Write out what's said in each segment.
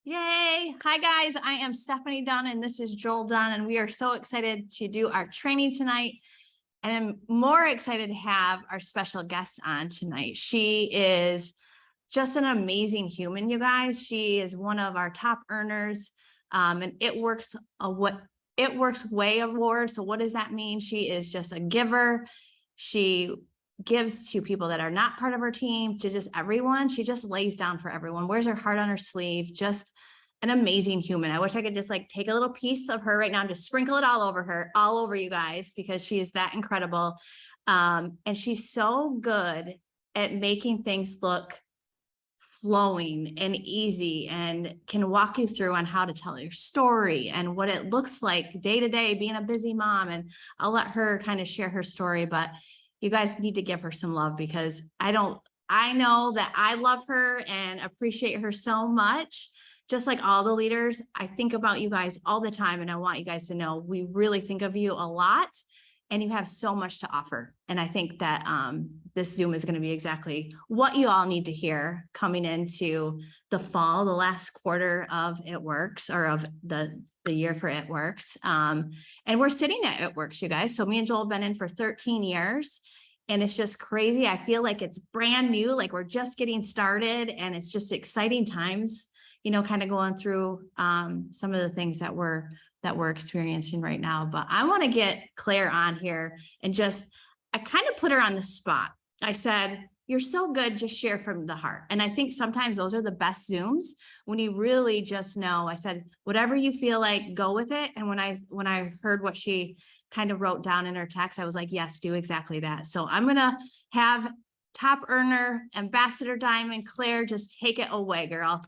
Yay. Hi, guys. I am Stephanie Dunn, and this is Joel Dunn, and we are so excited to do our training tonight. And I'm more excited to have our special guest on tonight. She is just an amazing human, you guys. She is one of our top earners, and It Works Way Award. So what does that mean? She is just a giver. She gives to people that are not part of her team, to just everyone. She just lays down for everyone, wears her heart on her sleeve, just an amazing human. I wish I could just like take a little piece of her right now and just sprinkle it all over her, all over you guys, because she is that incredible. And she's so good at making things look flowing and easy, and can walk you through on how to tell your story and what it looks like day to day being a busy mom. And I'll let her kind of share her story, but you guys need to give her some love, because I know that I love her and appreciate her so much. Just like all the leaders, I think about you guys all the time, and I want you guys to know we really think of you a lot, and you have so much to offer. And I think that this Zoom is going to be exactly what you all need to hear coming into the fall, the last quarter of It Works, or of the year for It Works. And we're sitting at It Works, you guys. So me and Joel have been in for 13 years. And it's just crazy. I feel like it's brand new, like we're just getting started, and it's just exciting times, you know, kind of going through some of the things that we're experiencing right now. But I want to get Claire on here, and I kind of put her on the spot. I said, you're so good, just share from the heart. And I think sometimes those are the best Zooms, when you really just know. I said, whatever you feel like, go with it. And when I heard what she kind of wrote down in her text, I was like, yes, do exactly that. So I'm going to have top earner, Ambassador Diamond, Claire, just take it away, girl.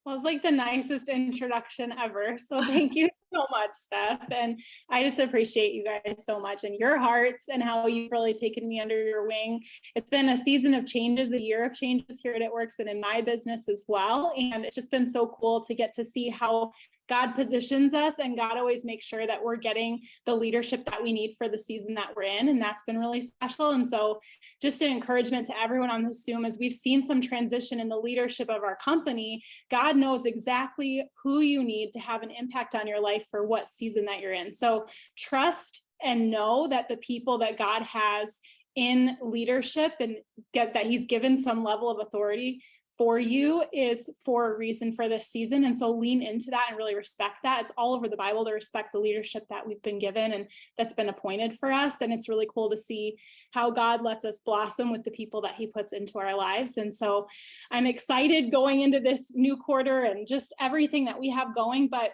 Well, it's like the nicest introduction ever. So thank you so much, Steph. And I just appreciate you guys so much, and your hearts, and how you've really taken me under your wing. It's been a season of changes, a year of changes here at It Works and in my business as well. And it's just been so cool to get to see how God positions us, and God always makes sure that we're getting the leadership that we need for the season that we're in. And that's been really special. And so just an encouragement to everyone on this Zoom, as we've seen some transition in the leadership of our company, God knows exactly who you need to have an impact on your life for what season that you're in. So trust and know that the people that God has in leadership, and that he's given some level of authority for you, is for a reason for this season. And so lean into that and really respect that. It's all over the Bible to respect the leadership that we've been given and that's been appointed for us. And it's really cool to see how God lets us blossom with the people that he puts into our lives. And so I'm excited going into this new quarter and just everything that we have going. But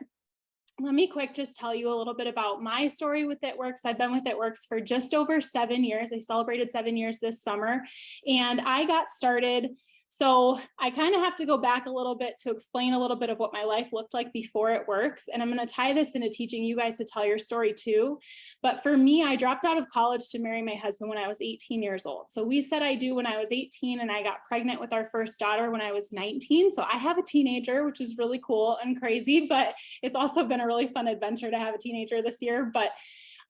let me just tell you a little bit about my story with It Works. I've been with It Works for just over 7 years. I celebrated 7 years this summer, and I got started. So I kind of have to go back a little bit to explain a little bit of what my life looked like before It Works. And I'm going to tie this into teaching you guys to tell your story too. But for me, I dropped out of college to marry my husband when I was 18 years old. So we said I do when I was 18, and I got pregnant with our first daughter when I was 19. So I have a teenager, which is really cool and crazy, but it's also been a really fun adventure to have a teenager this year. But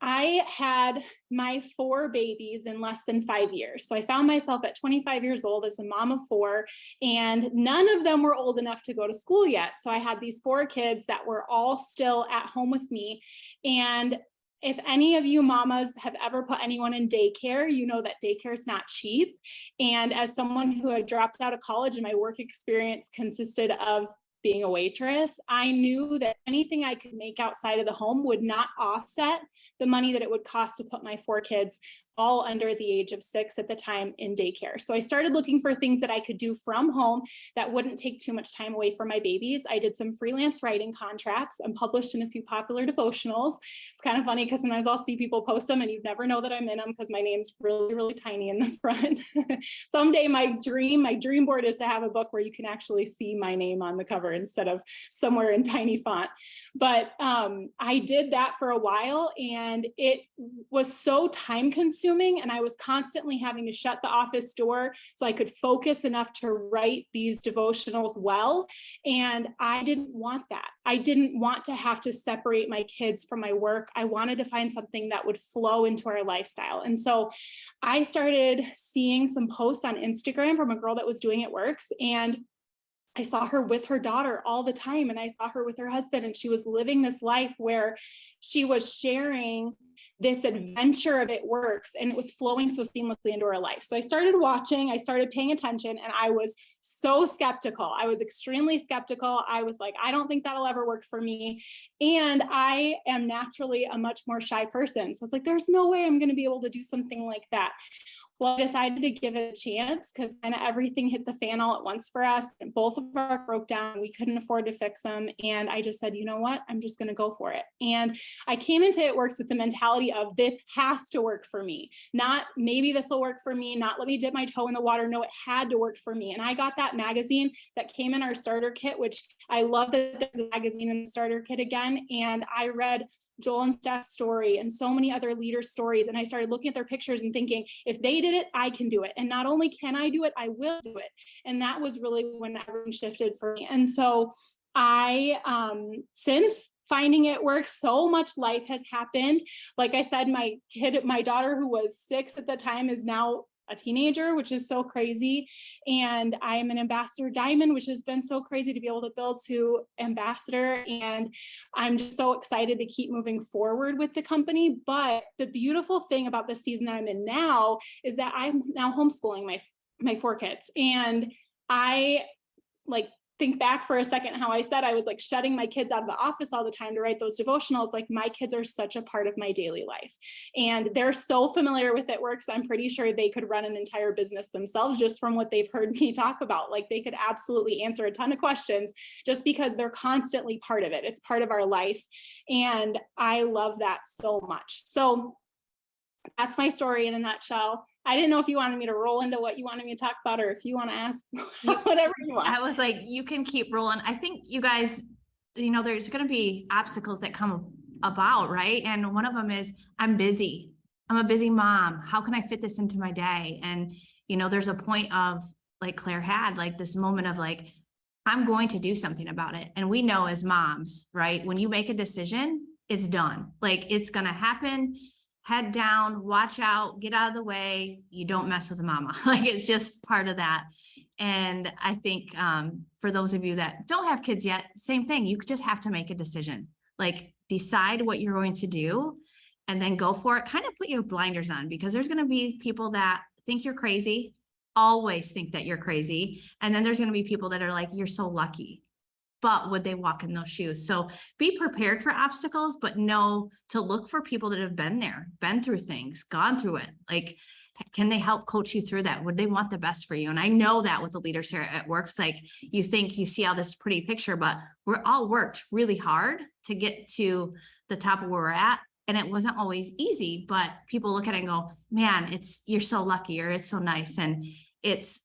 I had my 4 babies in less than 5 years. So I found myself at 25 years old as a mom of 4, and none of them were old enough to go to school yet. So I had these 4 kids that were all still at home with me. And if any of you mamas have ever put anyone in daycare, you know that daycare is not cheap. And as someone who had dropped out of college and my work experience consisted of being a waitress, I knew that anything I could make outside of the home would not offset the money that it would cost to put my 4 kids, all under the age of 6 at the time, in daycare. So I started looking for things that I could do from home that wouldn't take too much time away from my babies. I did some freelance writing contracts. I'm published in a few popular devotionals. It's kind of funny because sometimes I'll see people post them and you never know that I'm in them because my name's really, really tiny in the front. Someday my dream board is to have a book where you can actually see my name on the cover instead of somewhere in tiny font. But I did that for a while, and it was so time consuming, and I was constantly having to shut the office door so I could focus enough to write these devotionals well. And I didn't want that. I didn't want to have to separate my kids from my work. I wanted to find something that would flow into our lifestyle. And so I started seeing some posts on Instagram from a girl that was doing It Works, and I saw her with her daughter all the time, and I saw her with her husband, and she was living this life where she was sharing this adventure of It Works, and it was flowing so seamlessly into her life. So I started watching, I started paying attention, and I was so skeptical. I was extremely skeptical. I was like, I don't think that'll ever work for me. And I am naturally a much more shy person. So I was like, there's no way I'm going to be able to do something like that. Well, I decided to give it a chance because kind of everything hit the fan all at once for us. And both of our broke down. We couldn't afford to fix them. And I just said, you know what? I'm just going to go for it. And I came into It Works with the mentality of this has to work for me. Not maybe this will work for me. Not let me dip my toe in the water. No, it had to work for me. And I got that magazine that came in our starter kit, which I love that there's a magazine in the starter kit again. And I read Joel and Steph's story and so many other leader stories. And I started looking at their pictures and thinking, if they did it, I can do it. And not only can I do it, I will do it. And that was really when everything shifted for me. And so since finding It Works, so much life has happened. Like I said, my daughter, who was 6 at the time, is now a teenager, which is so crazy. And I'm an ambassador diamond, which has been so crazy to be able to build to ambassador. And I'm just so excited to keep moving forward with the company. But the beautiful thing about the season that I'm in now is that I'm now homeschooling my 4 kids. And I think back for a second how I said I was like shutting my kids out of the office all the time to write those devotionals. Like, my kids are such a part of my daily life, and they're so familiar with It Works. I'm pretty sure they could run an entire business themselves just from what they've heard me talk about. Like, they could absolutely answer a ton of questions just because they're constantly part of it. It's part of our life. And I love that so much. So that's my story in a nutshell. I didn't know if you wanted me to roll into what you wanted me to talk about, or if you want to ask whatever you want. I was like, you can keep rolling. I think you guys, there's going to be obstacles that come about, right? And one of them is, I'm busy. I'm a busy mom. How can I fit this into my day? And, there's a point of, like Claire had, like this moment of like, I'm going to do something about it. And we know as moms, right? When you make a decision, it's done. Like, it's going to happen. Head down, watch out, get out of the way. You don't mess with mama. Like, it's just part of that. And I think for those of you that don't have kids yet, same thing. You just have to make a decision. Like, decide what you're going to do and then go for it. Kind of put your blinders on, because there's going to be people that think you're crazy, always think that you're crazy. And then there's going to be people that are like, you're so lucky. But would they walk in those shoes? So be prepared for obstacles, but know to look for people that have been there, been through things, gone through it. Like, can they help coach you through that? Would they want the best for you? And I know that with the leaders here at Works, like, you think you see all this pretty picture, but we're all worked really hard to get to the top of where we're at. And it wasn't always easy, but people look at it and go, man, you're so lucky, or it's so nice. And it's,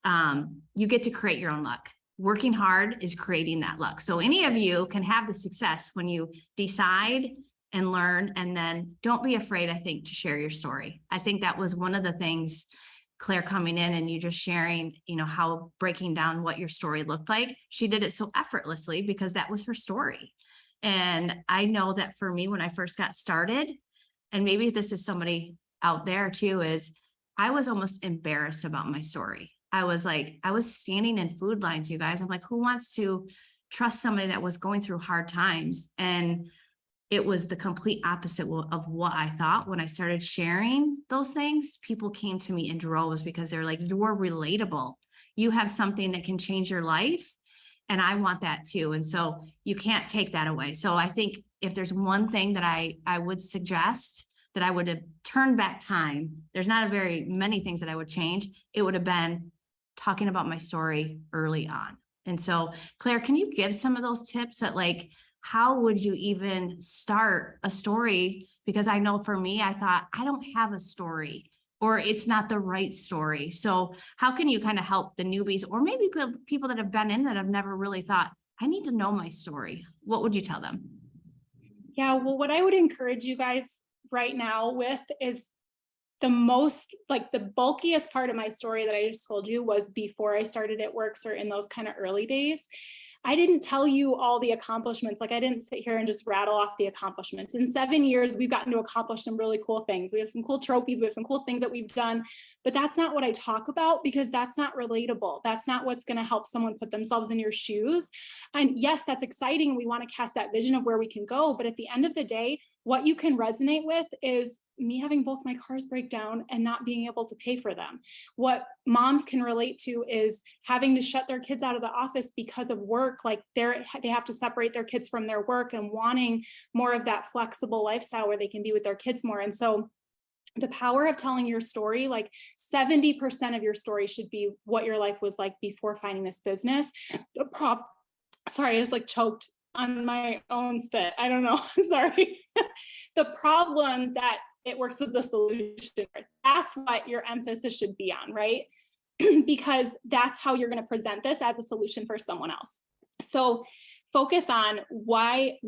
you get to create your own luck. Working hard is creating that luck. So any of you can have the success when you decide and learn, and then don't be afraid, I think, to share your story. I think that was one of the things, Claire, coming in and you just sharing, how breaking down what your story looked like. She did it so effortlessly because that was her story. And I know that for me, when I first got started, and maybe this is somebody out there too, is I was almost embarrassed about my story. I was standing in food lines, you guys. I'm like, who wants to trust somebody that was going through hard times? And it was the complete opposite of what I thought. When I started sharing those things, people came to me in droves because they're like, you're relatable. You have something that can change your life. And I want that too. And so you can't take that away. So I think if there's one thing that I would suggest, that I would have turned back time, there's not a very many things that I would change. It would have been talking about my story early on. And so, Claire, can you give some of those tips that, like, how would you even start a story? Because I know for me, I thought, I don't have a story, or it's not the right story. So how can you kind of help the newbies, or maybe people that have been in that have never really thought, I need to know my story? What would you tell them? Yeah, well, what I would encourage you guys right now with is the bulkiest part of my story that I just told you was before I started It Works, or in those kind of early days. I didn't tell you all the accomplishments. Like I didn't sit here and just rattle off the accomplishments. In 7 years, we've gotten to accomplish some really cool things. We have some cool trophies. We have some cool things that we've done, but that's not what I talk about because that's not relatable. That's not what's going to help someone put themselves in your shoes. And yes, that's exciting. We want to cast that vision of where we can go. But at the end of the day, what you can resonate with is me having both my cars break down and not being able to pay for them. What moms can relate to is having to shut their kids out of the office because of work. Like they have to separate their kids from their work and wanting more of that flexible lifestyle where they can be with their kids more. And so the power of telling your story, like 70% of your story should be what your life was like before finding this business. Sorry, I just like choked on my own spit. I don't know. I'm sorry. The problem that it works with the solution. That's what your emphasis should be on, right? Because that's how you're going to present this as a solution for someone else. So focus on why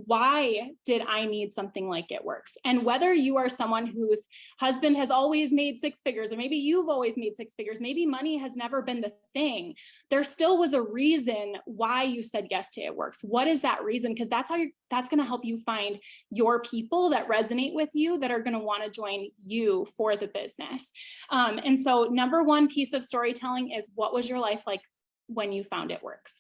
did I need something like It Works? And whether you are someone whose husband has always made six figures, or maybe you've always made six figures, maybe money has never been the thing, there still was a reason why you said yes to It Works. What is that reason? Because that's going to help you find your people that resonate with you, that are going to want to join you for the business. And so number one piece of storytelling is, what was your life like when you found It Works?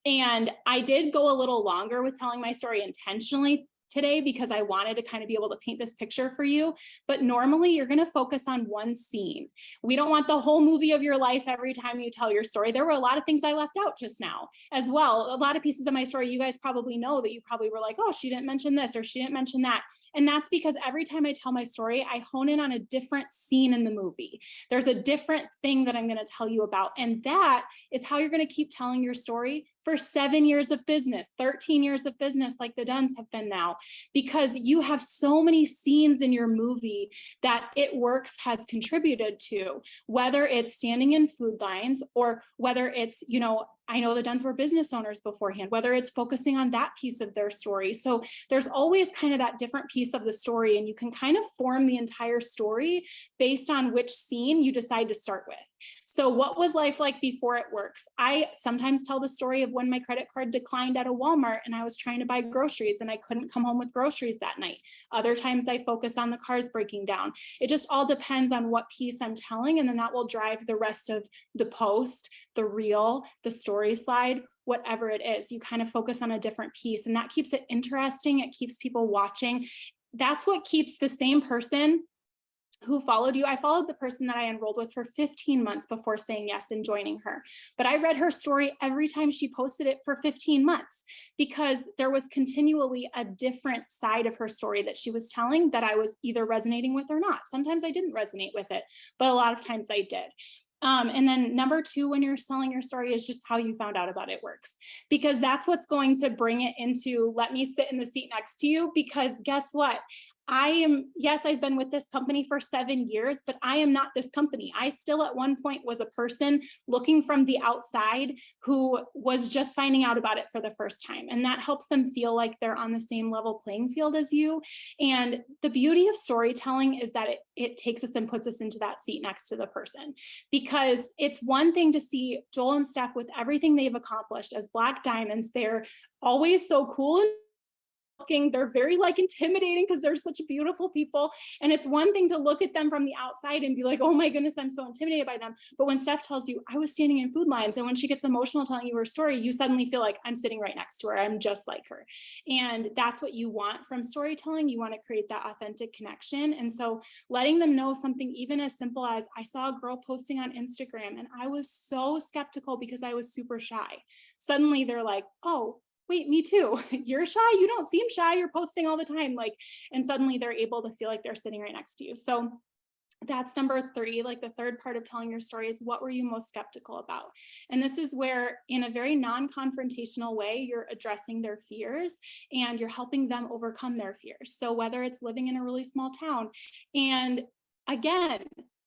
And I did go a little longer with telling my story intentionally today because I wanted to kind of be able to paint this picture for you. But normally you're going to focus on one scene. We don't want the whole movie of your life every time you tell your story. There were a lot of things I left out just now as well. A lot of pieces of my story you guys probably know that you probably were like, oh, she didn't mention this or she didn't mention that. And that's because every time I tell my story, I hone in on a different scene in the movie. There's a different thing that I'm going to tell you about. And that is how you're going to keep telling your story for 7 years of business, 13 years of business, like the Dunns have been now, because you have so many scenes in your movie that It Works has contributed to, whether it's standing in food lines or whether it's, I know the Dunns were business owners beforehand, whether it's focusing on that piece of their story. So there's always kind of that different piece of the story, and you can kind of form the entire story based on which scene you decide to start with. So what was life like before It Works? I sometimes tell the story of when my credit card declined at a Walmart and I was trying to buy groceries and I couldn't come home with groceries that night. Other times I focus on the cars breaking down. It just all depends on what piece I'm telling, and then that will drive the rest of the post, the reel, the story slide, whatever it is. You kind of focus on a different piece, and that keeps it interesting. It keeps people watching. That's what keeps the same person who followed you. I followed the person that I enrolled with for 15 months before saying yes and joining her. But I read her story every time she posted it for 15 months because there was continually a different side of her story that she was telling that I was either resonating with or not. Sometimes I didn't resonate with it, but a lot of times I did. And then number two, when you're selling your story, is just how you found out about It Works, because that's what's going to bring it into, let me sit in the seat next to you, because guess what? I've been with this company for 7 years, but I am not this company. I still at one point was a person looking from the outside who was just finding out about it for the first time. And that helps them feel like they're on the same level playing field as you. And the beauty of storytelling is that it takes us and puts us into that seat next to the person, because it's one thing to see Joel and Steph with everything they've accomplished as Black Diamonds. They're always so cool and they're very intimidating because they're such beautiful people. And it's one thing to look at them from the outside and be like, oh my goodness, I'm so intimidated by them. But when Steph tells you, I was standing in food lines, and when she gets emotional telling you her story, you suddenly feel like, I'm sitting right next to her. I'm just like her. And that's what you want from storytelling. You want to create that authentic connection. And so letting them know something even as simple as, I saw a girl posting on Instagram and I was so skeptical because I was super shy. Suddenly they're like, oh, wait, me too. You're shy. You don't seem shy. You're posting all the time. And suddenly they're able to feel like they're sitting right next to you. So that's number three. The third part of telling your story is, what were you most skeptical about? And this is where, in a very non-confrontational way, you're addressing their fears and you're helping them overcome their fears. So whether it's living in a really small town, and again,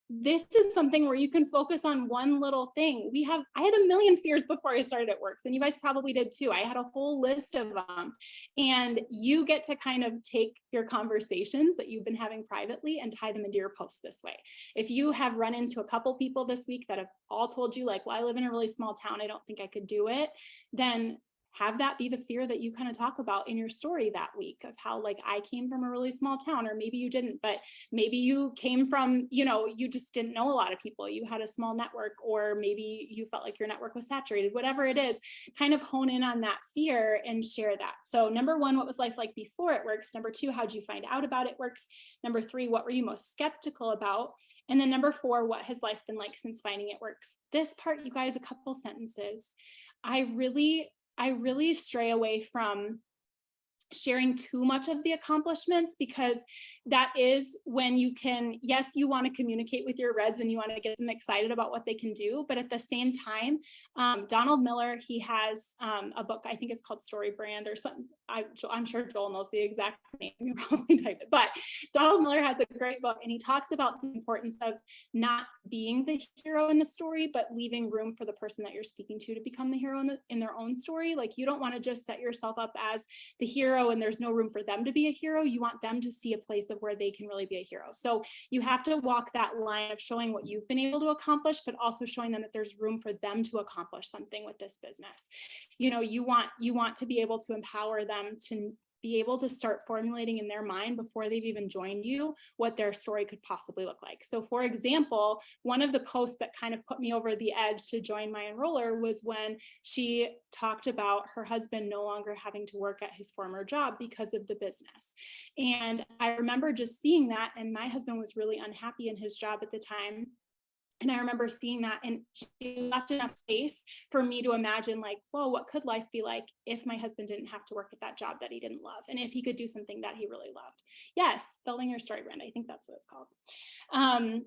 this is something where you can focus on one little thing. I had a million fears before I started It Works, and you guys probably did too. I had a whole list of them, and you get to kind of take your conversations that you've been having privately and tie them into your posts this way. If you have run into a couple people this week that have all told you well, I live in a really small town, I don't think I could do it, then have that be the fear that you kind of talk about in your story that week of how like I came from a really small town, or maybe you didn't, but maybe you came from, you just didn't know a lot of people. You had a small network, or maybe you felt like your network was saturated, whatever it is, kind of hone in on that fear and share that. So number one, what was life like before it works? Number two, how'd you find out about it works? Number three, what were you most skeptical about? And then number four, what has life been like since finding it works? This part, you guys, a couple sentences. I really stray away from sharing too much of the accomplishments, because that is when you can, yes, you want to communicate with your Reds and you want to get them excited about what they can do. But at the same time, Donald Miller, he has a book, I think it's called Story Brand or something. I'm sure Joel knows the exact name. You probably type it, but Donald Miller has a great book, and he talks about the importance of not being the hero in the story, but leaving room for the person that you're speaking to become the hero in their own story. Like, you don't want to just set yourself up as the hero and there's no room for them to be a hero. You want them to see a place of where they can really be a hero. So you have to walk that line of showing what you've been able to accomplish, but also showing them that there's room for them to accomplish something with this business. You want to be able to empower them to be able to start formulating in their mind before they've even joined you what their story could possibly look like. So for example, one of the posts that kind of put me over the edge to join my enroller was when she talked about her husband no longer having to work at his former job because of the business. And I remember just seeing that, and my husband was really unhappy in his job at the time. And I remember seeing that, and she left enough space for me to imagine, like, whoa, what could life be like if my husband didn't have to work at that job that he didn't love? And if he could do something that he really loved. Yes, building your story brand. I think that's what it's called.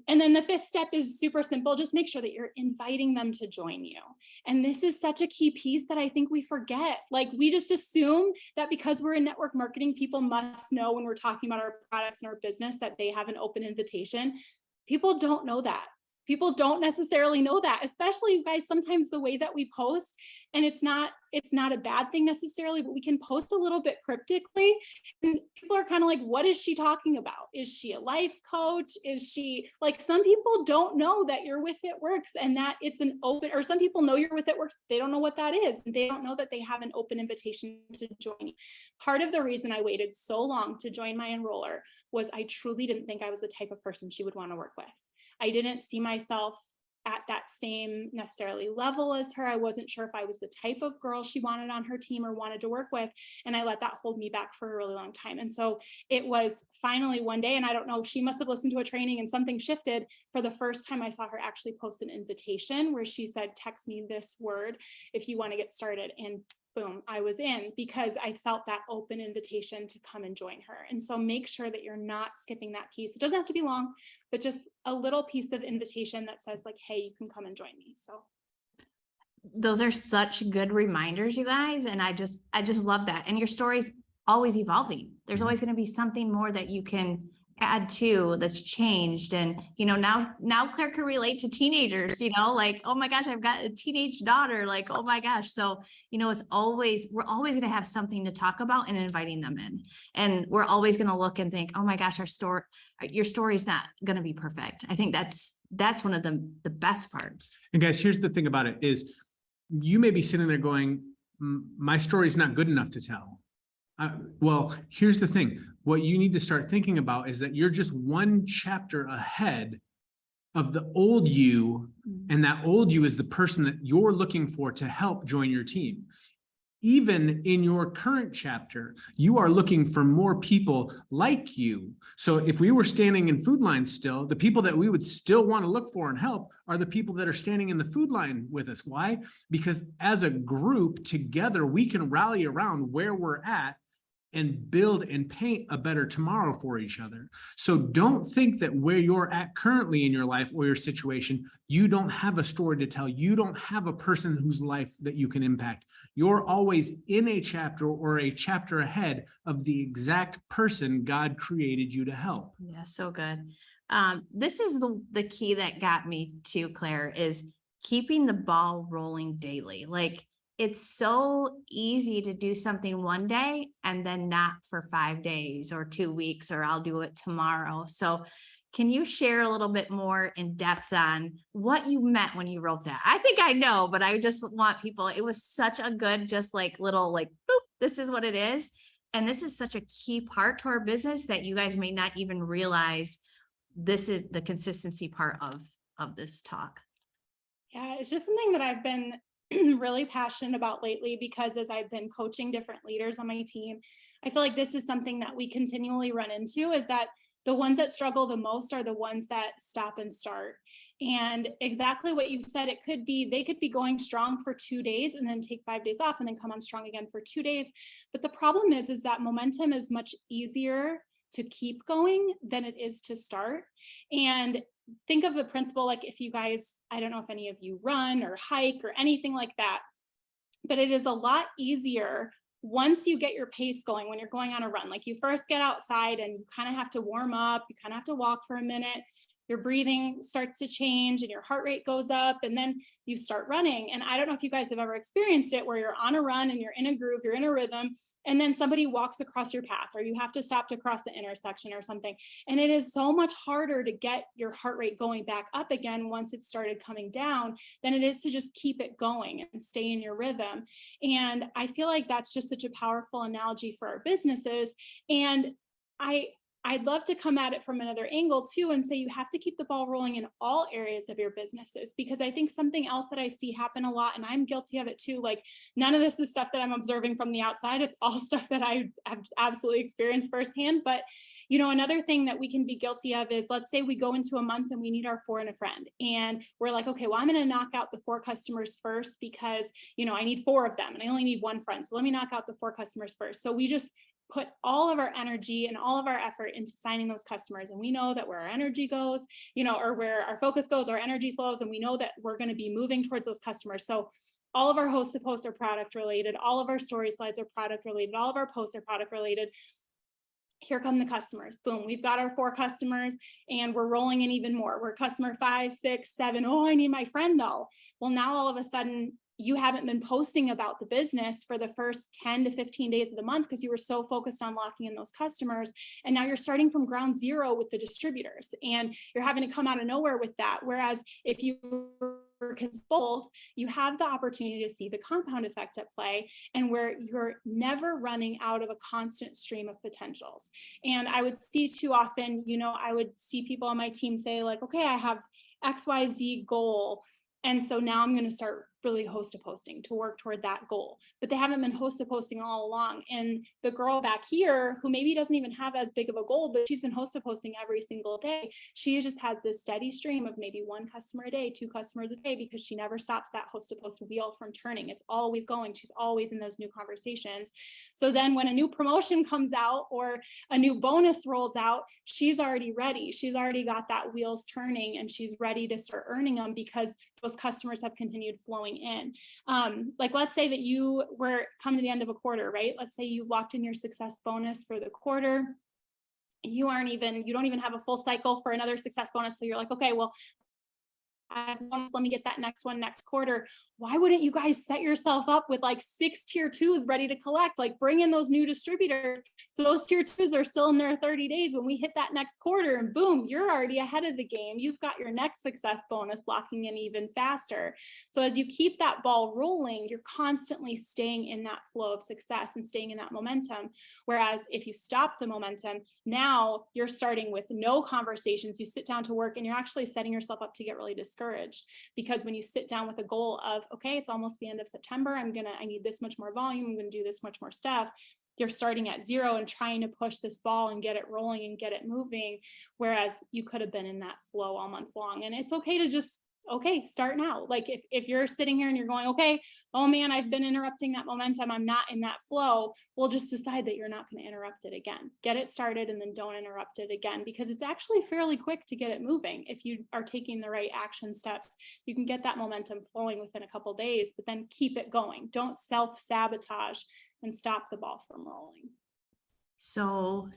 And then the fifth step is super simple. Just make sure that you're inviting them to join you. And this is such a key piece that I think we forget. Like, we just assume that because we're in network marketing, people must know when we're talking about our products and our business that they have an open invitation. People don't know that. People don't necessarily know that, especially, you guys, sometimes the way that we post, and it's not a bad thing necessarily, but we can post a little bit cryptically, and people are kind of like, what is she talking about? Is she a life coach? Is she like, some people don't know that You're With It Works and that it's an open, or some people know You're With It Works, they don't know what that is. And they don't know that they have an open invitation to join. Part of the reason I waited so long to join my enroller was I truly didn't think I was the type of person she would want to work with. I didn't see myself at that same necessarily level as her. I wasn't sure if I was the type of girl she wanted on her team or wanted to work with. And I let that hold me back for a really long time. And so it was finally one day, and I don't know, she must have listened to a training and something shifted. For the first time, I saw her actually post an invitation where she said, text me this word if you want to get started. And boom, I was in, because I felt that open invitation to come and join her. And so make sure that you're not skipping that piece. It doesn't have to be long, but just a little piece of invitation that says like, hey, you can come and join me. So those are such good reminders, you guys. And I just love that. And your story's always evolving. There's always going to be something more that you can add to that's changed. And, now Claire can relate to teenagers, like, oh my gosh, I've got a teenage daughter, like, oh my gosh. So, we're always going to have something to talk about and inviting them in. And we're always going to look and think, oh my gosh, your story's not going to be perfect. I think that's one of the best parts. And guys, here's the thing about it is, you may be sitting there going, my story's not good enough to tell. Well, here's the thing. What you need to start thinking about is that you're just one chapter ahead of the old you, and that old you is the person that you're looking for to help join your team. Even in your current chapter, you are looking for more people like you. So if we were standing in food lines still, the people that we would still want to look for and help are the people that are standing in the food line with us. Why? Because as a group together, we can rally around where we're at and build and paint a better tomorrow for each other. So don't think that where you're at currently in your life or your situation, you don't have a story to tell. You don't have a person whose life that you can impact. You're always in a chapter or a chapter ahead of the exact person God created you to help. Yeah, so good. This is the key that got me to, Claire, is keeping the ball rolling daily. Like, it's so easy to do something one day and then not for 5 days or 2 weeks, or I'll do it tomorrow. So Can you share a little bit more in depth on what you meant when you wrote that? I think I know, but I just want people, it was such a good, just like little, like, boop, this is what it is. And this is such a key part to our business that you guys may not even realize this is the consistency part of this talk. Yeah, it's just something that I've been really passionate about lately, because as I've been coaching different leaders on my team, I feel like this is something that we continually run into, is that the ones that struggle the most are the ones that stop and start. And exactly what you said, it could be, they could be going strong for 2 days and then take 5 days off and then come on strong again for 2 days. But the problem is that momentum is much easier to keep going than it is to start. And think of the principle, like if you guys, I don't know if any of you run or hike or anything like that, but it is a lot easier once you get your pace going, when you're going on a run. Like you first get outside and you kind of have to warm up, you kind of have to walk for a minute, your breathing starts to change and your heart rate goes up, and then you start running. And I don't know if you guys have ever experienced it, where you're on a run and you're in a groove, you're in a rhythm, and then somebody walks across your path, or you have to stop to cross the intersection or something. And it is so much harder to get your heart rate going back up again once it started coming down than it is to just keep it going and stay in your rhythm. And I feel like that's just such a powerful analogy for our businesses. And I'd love to come at it from another angle too, and say you have to keep the ball rolling in all areas of your businesses, because I think something else that I see happen a lot, and I'm guilty of it too, like none of this is stuff that I'm observing from the outside. It's all stuff that I have absolutely experienced firsthand. But, you know, another thing that we can be guilty of is, let's say we go into a month and we need our 4 and a friend, and we're like, okay, well, I'm going to knock out the 4 customers first because, you know, I need 4 of them and I only need 1 friend. So let me knock out the 4 customers first. So we just put all of our energy and all of our effort into signing those customers. And we know that where our energy goes, you know, or where our focus goes, our energy flows, and we know that we're going to be moving towards those customers. So all of our host to post are product related. All of our story slides are product related. All of our posts are product related. Here come the customers. Boom, we've got our 4 customers and we're rolling in even more. We're customer 5, 6, 7. Oh, I need my friend though. Well, now all of a sudden you haven't been posting about the business for the first 10 to 15 days of the month because you were so focused on locking in those customers. And now you're starting from ground zero with the distributors and you're having to come out of nowhere with that. Whereas if you work as both, you have the opportunity to see the compound effect at play, and where you're never running out of a constant stream of potentials. And I would see too often, you know, I would see people on my team say like, okay, I have XYZ goal. And so now I'm going to start really host to posting to work toward that goal, but they haven't been host to posting all along. And the girl back here, who maybe doesn't even have as big of a goal, but she's been host to posting every single day, she just has this steady stream of maybe 1 customer a day, 2 customers a day, because she never stops that host to post wheel from turning. It's always going. She's always in those new conversations. So then when a new promotion comes out or a new bonus rolls out, she's already ready. She's already got that wheels turning and she's ready to start earning them because those customers have continued flowing in. Like let's say that you were coming to the end of a quarter, right? Let's say you've locked in your success bonus for the quarter. You don't even have a full cycle for another success bonus. So you're like, okay, well, let me get that next one next quarter. Why wouldn't you guys set yourself up with like 6 tier 2s ready to collect? Like bring in those new distributors. So those tier 2s are still in their 30 days when we hit that next quarter, and boom, you're already ahead of the game. You've got your next success bonus locking in even faster. So as you keep that ball rolling, you're constantly staying in that flow of success and staying in that momentum. Whereas if you stop the momentum, now you're starting with no conversations. You sit down to work and you're actually setting yourself up to get really discouraged, because when you sit down with a goal of, okay, it's almost the end of September, I need this much more volume, I'm going to do this much more stuff, you're starting at 0 and trying to push this ball and get it rolling and get it moving, whereas you could have been in that flow all month long. And it's okay to just, okay, start now. Like if you're sitting here and you're going, okay, oh man, I've been interrupting that momentum, I'm not in that flow, well, just decide that you're not going to interrupt it again. Get it started and then don't interrupt it again, because it's actually fairly quick to get it moving. If you are taking the right action steps, you can get that momentum flowing within a couple of days, but then keep it going. Don't self-sabotage and stop the ball from rolling. So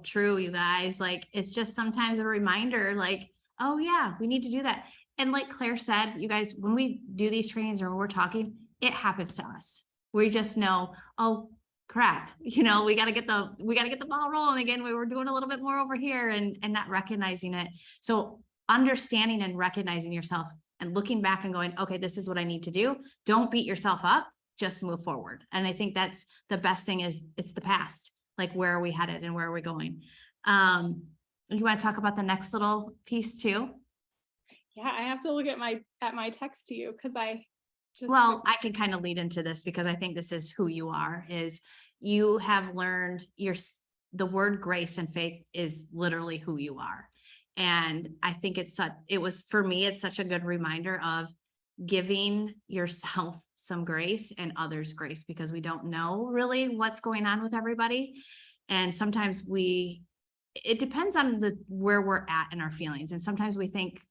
true, you guys. Like, it's just sometimes a reminder, like, oh yeah, we need to do that. And like Claire said, you guys, when we do these trainings or when we're talking, it happens to us. We just know, oh, crap, we got to get the ball rolling again. We were doing a little bit more over here and not recognizing it. So understanding and recognizing yourself and looking back and going, okay, this is what I need to do. Don't beat yourself up, just move forward. And I think that's the best thing is it's the past. Like, where are we headed and where are we going? You want to talk about the next little piece too? Yeah, I have to look at my text to you because I just Well, I can kind of lead into this because I think this is who you are, is you have learned the word grace and faith is literally who you are. And I think for me, it's such a good reminder of giving yourself some grace and others grace, because we don't know really what's going on with everybody. And sometimes it depends on where we're at in our feelings. And sometimes we think,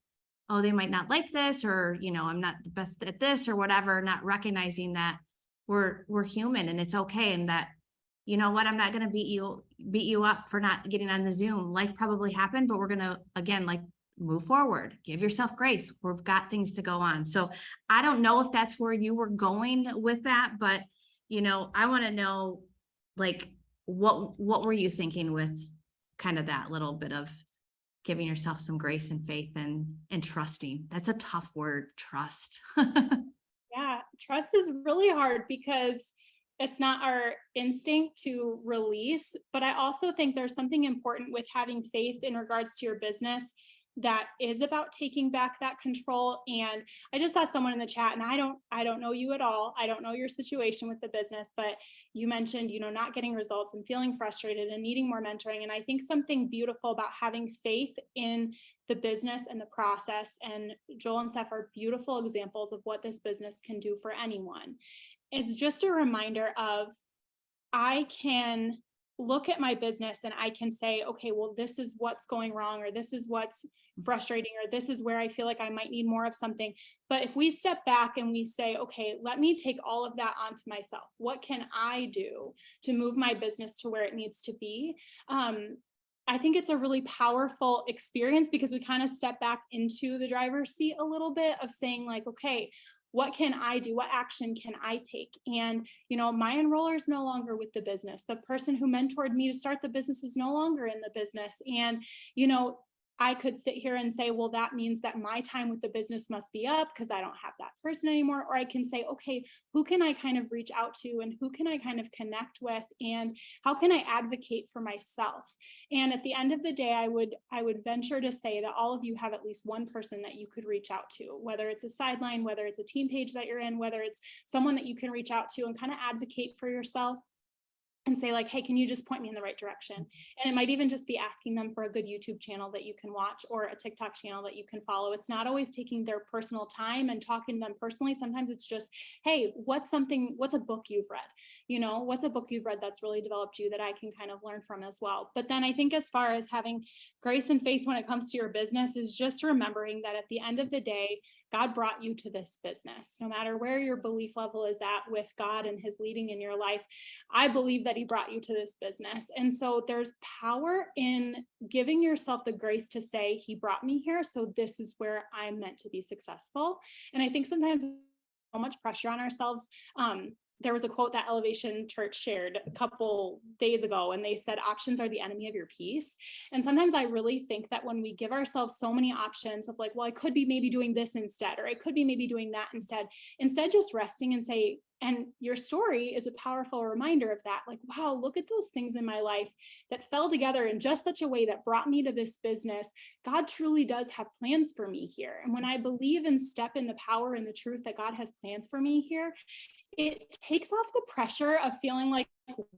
oh, they might not like this, or, I'm not the best at this or whatever, not recognizing that we're human and it's okay. And that, you know what, I'm not going to beat you up for not getting on the Zoom. Life probably happened, but we're going to, again, like, move forward, give yourself grace. We've got things to go on. So I don't know if that's where you were going with that, but, I want to know, like, what were you thinking with kind of that little bit of giving yourself some grace and faith and trusting? That's a tough word, trust. Yeah, trust is really hard because it's not our instinct to release, but I also think there's something important with having faith in regards to your business that is about taking back that control. And I just saw someone in the chat, and I don't know you at all. I don't know your situation with the business, but you mentioned, not getting results and feeling frustrated and needing more mentoring. And I think something beautiful about having faith in the business and the process, and Joel and Steph are beautiful examples of what this business can do for anyone. It's just a reminder of, I can look at my business and I can say, okay, well, this is what's going wrong, or this is what's frustrating, or this is where I feel like I might need more of something. But if we step back and we say, okay, let me take all of that onto myself. What can I do to move my business to where it needs to be? I think it's a really powerful experience, because we kind of step back into the driver's seat a little bit of saying, like, okay, what can I do? What action can I take? And, my enroller is no longer with the business. The person who mentored me to start the business is no longer in the business. And, I could sit here and say, well, that means that my time with the business must be up because I don't have that person anymore. Or I can say, okay, who can I kind of reach out to, and who can I kind of connect with, and how can I advocate for myself? And at the end of the day, I would venture to say that all of you have at least one person that you could reach out to, whether it's a sideline, whether it's a team page that you're in, whether it's someone that you can reach out to and kind of advocate for yourself and say, like, hey, can you just point me in the right direction? And it might even just be asking them for a good YouTube channel that you can watch, or a TikTok channel that you can follow. It's not always taking their personal time and talking to them personally. Sometimes it's just, hey, what's a book you've read? What's a book you've read that's really developed you that I can kind of learn from as well? But then I think, as far as having grace and faith when it comes to your business, is just remembering that at the end of the day, God brought you to this business. No matter where your belief level is at with God and his leading in your life, I believe that he brought you to this business. And so there's power in giving yourself the grace to say, he brought me here, so this is where I'm meant to be successful. And I think sometimes so much pressure on ourselves. There was a quote that Elevation Church shared a couple days ago, and they said, options are the enemy of your peace. And sometimes I really think that when we give ourselves so many options of, like, well, I could be maybe doing this instead, or I could be maybe doing that instead just resting and say, and your story is a powerful reminder of that. Like, wow, look at those things in my life that fell together in just such a way that brought me to this business. God truly does have plans for me here. And when I believe and step in the power and the truth that God has plans for me here, it takes off the pressure of feeling like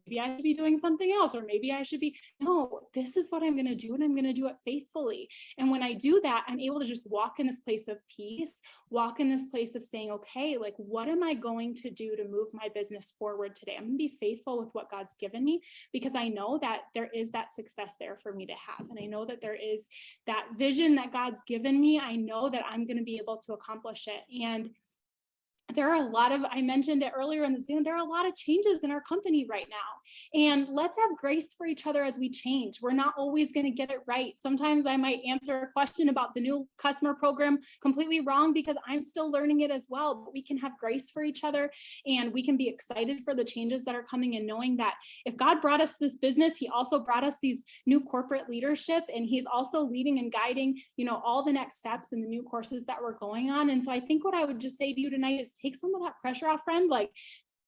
maybe I should be doing something else, or maybe I should be, no, this is what I'm going to do, and I'm going to do it faithfully. And when I do that, I'm able to just walk in this place of peace, walk in this place of saying, okay, like, what am I going to do to move my business forward today? I'm going to be faithful with what God's given me, because I know that there is that success there for me to have. And I know that there is that vision that God's given me. I know that I'm going to be able to accomplish it. And there are a lot of, I mentioned it earlier in the Zoom, there are a lot of changes in our company right now. And let's have grace for each other as we change. We're not always going to get it right. Sometimes I might answer a question about the new customer program completely wrong because I'm still learning it as well. But we can have grace for each other, and we can be excited for the changes that are coming, and knowing that if God brought us this business, he also brought us these new corporate leadership, and he's also leading and guiding, all the next steps in the new courses that we're going on. And so I think what I would just say to you tonight is take some of that pressure off, friend. Like,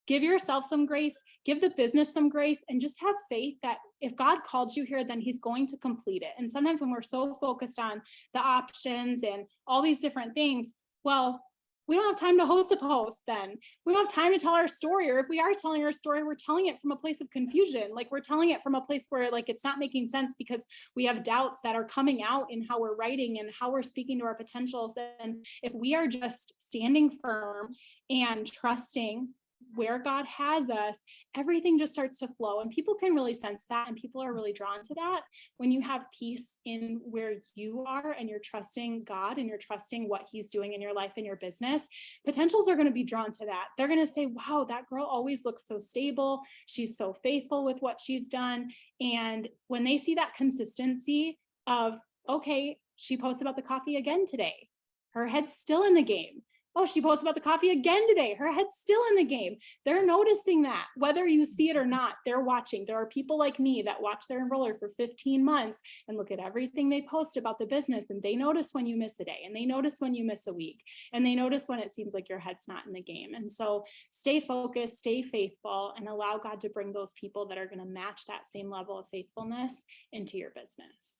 give yourself some grace, give the business some grace, and just have faith that if God called you here, then he's going to complete it. And sometimes when we're so focused on the options and all these different things, well, we don't have time to host a post then. We don't have time to tell our story. Or if we are telling our story, we're telling it from a place of confusion. Like, we're telling it from a place where like it's not making sense because we have doubts that are coming out in how we're writing and how we're speaking to our potentials. And if we are just standing firm and trusting where God has us, everything just starts to flow, and people can really sense that, and people are really drawn to that. When you have peace in where you are and you're trusting God and you're trusting what he's doing in your life and your business, potentials are going to be drawn to that. They're going to say, wow, that girl always looks so stable. She's so faithful with what she's done. And when they see that consistency of, okay, she posts about the coffee again today, her head's still in the game. Oh, she posts about the coffee again today, her head's still in the game. They're noticing that, whether you see it or not, they're watching. There are people like me that watch their enroller for 15 months and look at everything they post about the business, and they notice when you miss a day, and they notice when you miss a week, and they notice when it seems like your head's not in the game. And so stay focused, stay faithful, and allow God to bring those people that are going to match that same level of faithfulness into your business.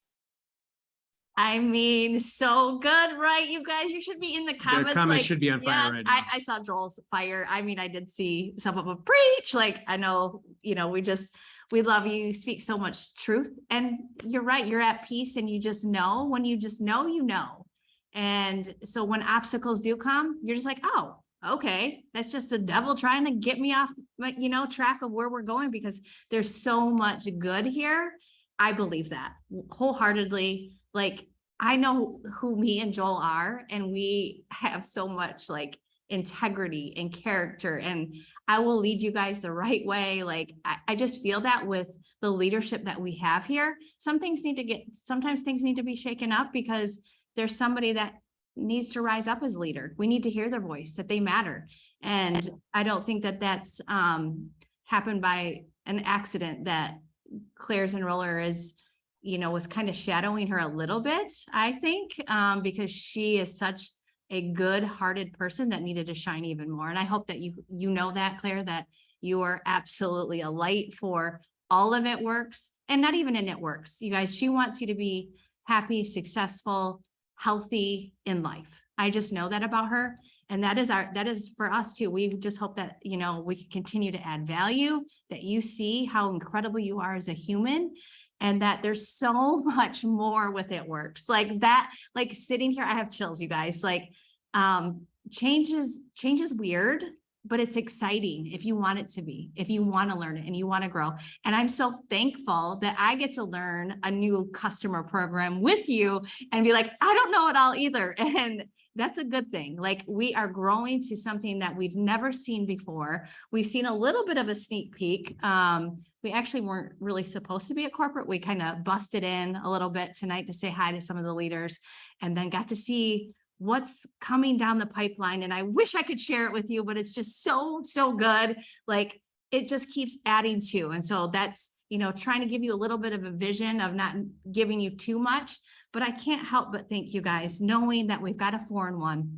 I mean, so good, right? You guys, you should be in the comments. The comments like, should be on fire yes, right now. I saw Joel's fire. I mean, I did see some of them preach. Like, I know, we love you. You speak so much truth, and you're right. You're at peace, and you just know. When you just know, you know. And so when obstacles do come, you're just like, oh, okay, that's just the devil trying to get me off, like, track of where we're going, because there's so much good here. I believe that wholeheartedly. Like, I know who me and Joel are, and we have so much like integrity and character, and I will lead you guys the right way. Like, I just feel that with the leadership that we have here. Sometimes things need to be shaken up because there's somebody that needs to rise up as leader. We need to hear their voice, that they matter. And I don't think that that's happened by an accident, that Claire's enroller is, was kind of shadowing her a little bit, I think, because she is such a good-hearted person that needed to shine even more. And I hope that you know that, Claire, that you are absolutely a light for all of It Works, and not even in It Works. You guys, she wants you to be happy, successful, healthy in life. I just know that about her. And that is for us too. We just hope that, we can continue to add value, that you see how incredible you are as a human, and that there's so much more with It Works. Like that, like sitting here, I have chills, you guys. Like, change is weird, but it's exciting if you want it to be, if you want to learn it and you want to grow. And I'm so thankful that I get to learn a new customer program with you and be like, I don't know it all either. And that's a good thing. Like, we are growing to something that we've never seen before. We've seen a little bit of a sneak peek. We actually weren't really supposed to be at corporate. We kind of busted in a little bit tonight to say hi to some of the leaders, and then got to see what's coming down the pipeline. And I wish I could share it with you, but it's just so good. Like, it just keeps adding to. And so that's, trying to give you a little bit of a vision of not giving you too much, but I can't help but thank you guys, knowing that we've got a 4-in-1,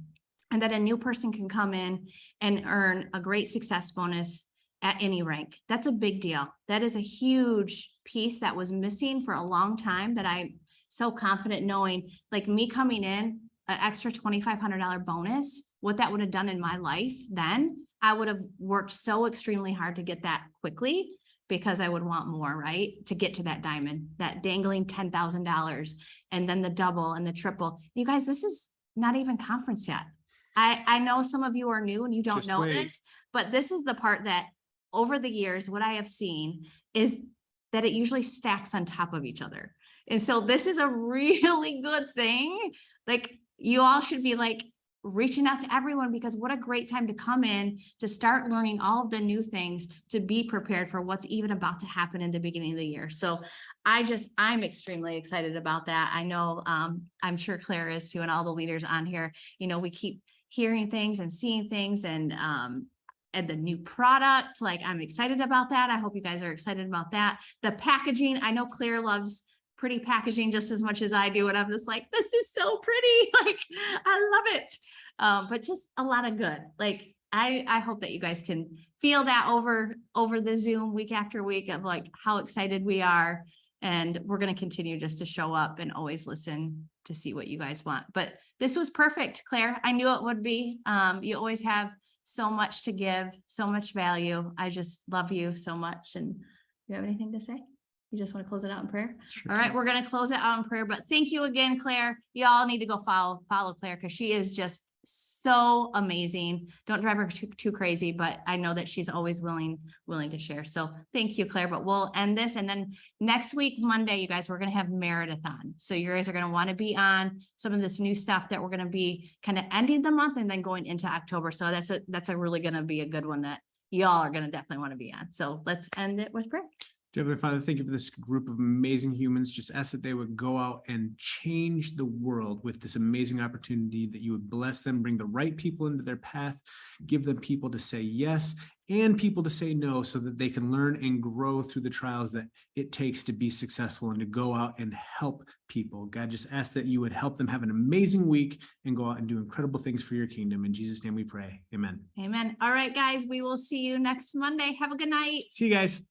and that a new person can come in and earn a great success bonus at any rank. That's a big deal. That is a huge piece that was missing for a long time, that I'm so confident knowing, like, me coming in, an extra $2,500 bonus, what that would have done in my life. Then I would have worked so extremely hard to get that quickly, because I would want more, right? To get to that diamond, that dangling $10,000, and then the double and the triple. You guys, this is not even conference yet. I know some of you are new and you don't know this, but this is the part that over the years, what I have seen is that it usually stacks on top of each other. And so this is a really good thing. Like, you all should be like, reaching out to everyone, because what a great time to come in, to start learning all of the new things, to be prepared for what's even about to happen in the beginning of the year. So I'm extremely excited about that. I know, I'm sure Claire is too, and all the leaders on here. You know, we keep hearing things and seeing things, and the new product, like, I'm excited about that. I hope you guys are excited about that. The packaging, I know Claire loves pretty packaging just as much as I do, and I'm just like, this is so pretty. Like, I love it. But just a lot of good. Like, I hope that you guys can feel that over the Zoom week after week of like how excited we are. And we're going to continue just to show up and always listen to see what you guys want. But this was perfect, Claire. I knew it would be. You always have so much to give, so much value. I just love you so much. And you have anything to say? You just want to close it out in prayer? Sure All right, can. we're going to close it out in prayer, but thank you again, Claire. Y'all need to go follow Claire, because she is just so amazing. Don't drive her too crazy, but I know that she's always willing to share. So thank you, Claire, but we'll end this. And then next week, Monday, you guys, we're going to have Marathon. So you guys are going to want to be on some of this new stuff that we're going to be kind of ending the month and then going into October. So that's a really going to be a good one that y'all are going to definitely want to be on. So let's end it with prayer. Dear Heavenly Father, thank you for this group of amazing humans. Just ask that they would go out and change the world with this amazing opportunity, that you would bless them, bring the right people into their path, give them people to say yes and people to say no, so that they can learn and grow through the trials that it takes to be successful and to go out and help people. God, just ask that you would help them have an amazing week and go out and do incredible things for your kingdom. In Jesus' name we pray. Amen. Amen. All right, guys, we will see you next Monday. Have a good night. See you guys.